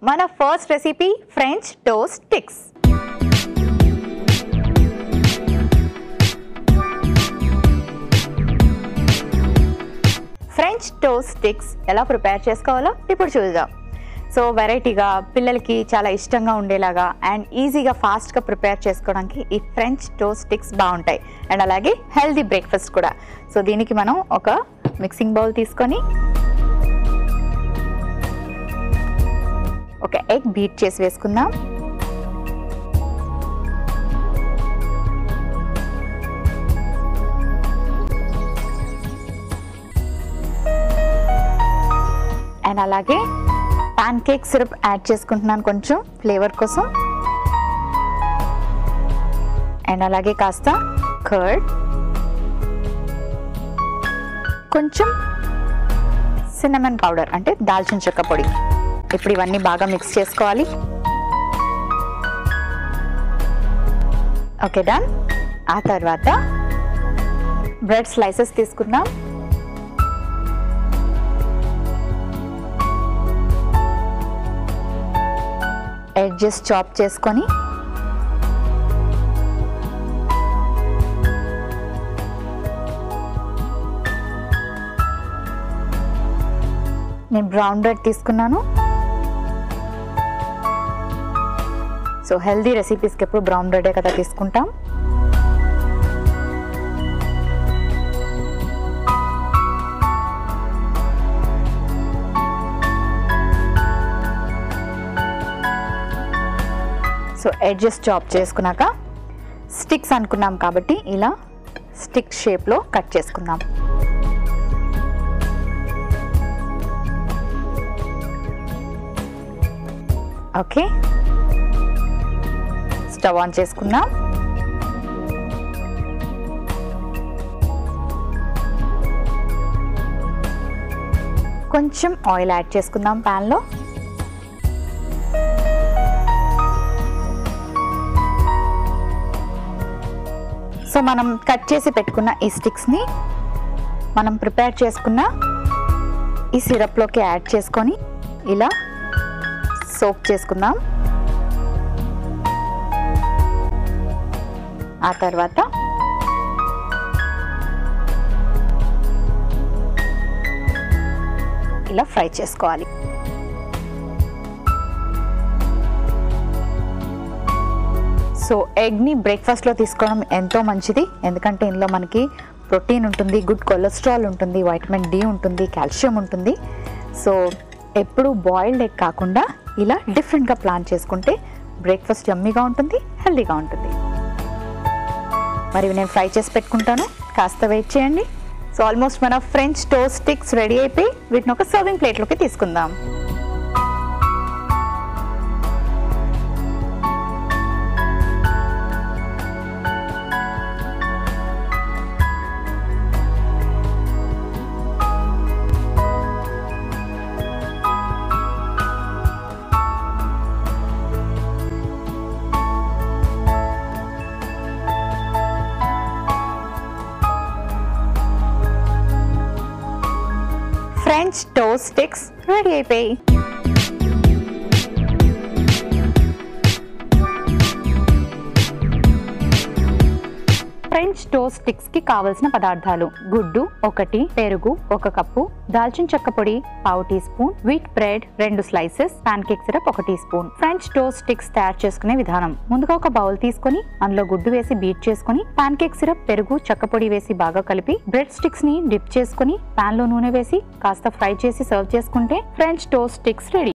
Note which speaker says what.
Speaker 1: మన first recipe French toast sticks. French toast sticks ఎలా prepare చేసుకోవాలో ఇప్పుడు చూద్దాం. సో వెరైటీగా పిల్లలకి చాలా ఇష్టంగా ఉండేలాగా అండ్ ఈజీగా ఫాస్ట్గా ప్రిపేర్ చేసుకోవడానికి ఈ ఫ్రెంచ్ టోస్ట్ స్టిక్స్ బాగుంటాయి అండ్ అలాగే హెల్దీ బ్రేక్ఫాస్ట్ కూడా. సో దీనికి మనం ఒక మిక్సింగ్ బౌల్ తీసుకొని ఒక ఎగ్ బీట్ చేసి వేసుకుందాం. అండ్ అలాగే పాన్ కేక్ సిరప్ యాడ్ చేసుకుంటున్నాను కొంచెం ఫ్లేవర్ కోసం. అండ్ అలాగే కాస్త కర్డ్, కొంచెం సిన్నమన్ పౌడర్ అంటే దాల్చిన చెక్క పొడి. ఇప్పుడు ఇవన్నీ బాగా మిక్స్ చేసుకోవాలి. Okay, done. ఆ తర్వాత బ్రెడ్ స్లైసెస్ తీసుకుందాం. ఎడ్జెస్ చాప్ చేసుకొని నేను బ్రౌన్ బ్రెడ్ తీసుకున్నాను. సో హెల్దీ రెసిపీస్కి ఎప్పుడు బ్రౌన్ బ్రెడే కదా తీసుకుంటాం. సో ఎడ్జెస్ చాప్ చేసుకున్నాక స్టిక్స్ అనుకున్నాం కాబట్టి ఇలా స్టిక్ షేప్లో కట్ చేసుకుందాం. ఓకే, స్టవ్ ఆన్ చేసుకుందాం. కొంచెం ఆయిల్ యాడ్ చేసుకుందాం ప్యాన్లో. సో మనం కట్ చేసి పెట్టుకున్న ఈ స్టిక్స్ని మనం ప్రిపేర్ చేసుకున్న ఈ సిరప్లోకి యాడ్ చేసుకొని ఇలా సోక్ చేసుకుందాం. ఆ తర్వాత ఇలా ఫ్రై చేసుకోవాలి. సో ఎగ్ని బ్రేక్ఫాస్ట్లో తీసుకోవడం ఎంతో మంచిది, ఎందుకంటే ఇందులో మనకి ప్రోటీన్ ఉంటుంది, గుడ్ కొలెస్ట్రాల్ ఉంటుంది, వైటమిన్ డి ఉంటుంది, కాల్షియం ఉంటుంది. సో ఎప్పుడు బాయిల్డ్ ఎగ్ కాకుండా ఇలా డిఫరెంట్గా ప్లాన్ చేసుకుంటే బ్రేక్ఫాస్ట్ యమ్మీగా ఉంటుంది, హెల్దీగా ఉంటుంది. మరి నేను ఫ్రై చేసి పెట్టుకుంటాను, కాస్త వెయిట్ చేయండి. సో ఆల్మోస్ట్ మన ఫ్రెంచ్ టోస్ట్ స్టిక్స్ రెడీ అయిపోయి వీటిని ఒక సర్వింగ్ ప్లేట్లోకి తీసుకుందాం. ఫ్రెంచ్ టోస్ట్ స్టిక్స్ రెడీ అయిపోయి. ఫ్రెంచ్ టోస్ట్ స్టిక్స్ కి కావలసిన పదార్థాలు: గుడ్డు 1, పెరుగు 1 కప్పు, దాల్చిన చెక్క పొడి 1/2 teaspoon, wheat bread 2 slices, pancake syrup 1 teaspoon. French toast sticks తయారు చేసుకునే విధానం: ముందుగా ఒక బౌల్ తీసుకొని అందులో గుడ్డు వేసి బీట్ చేసుకుని పాన్ కేక్ సిరప్, పెరుగు, చెక్క పొడి వేసి బాగా కలిపి బ్రెడ్ స్టిక్స్ ని డిప్ చేసుకుని పాన్ లో నూనె వేసి కాస్త ఫ్రై చేసి సర్వ్ చేసుకుంటే ఫ్రెంచ్ టోస్ట్ స్టిక్స్ రెడీ.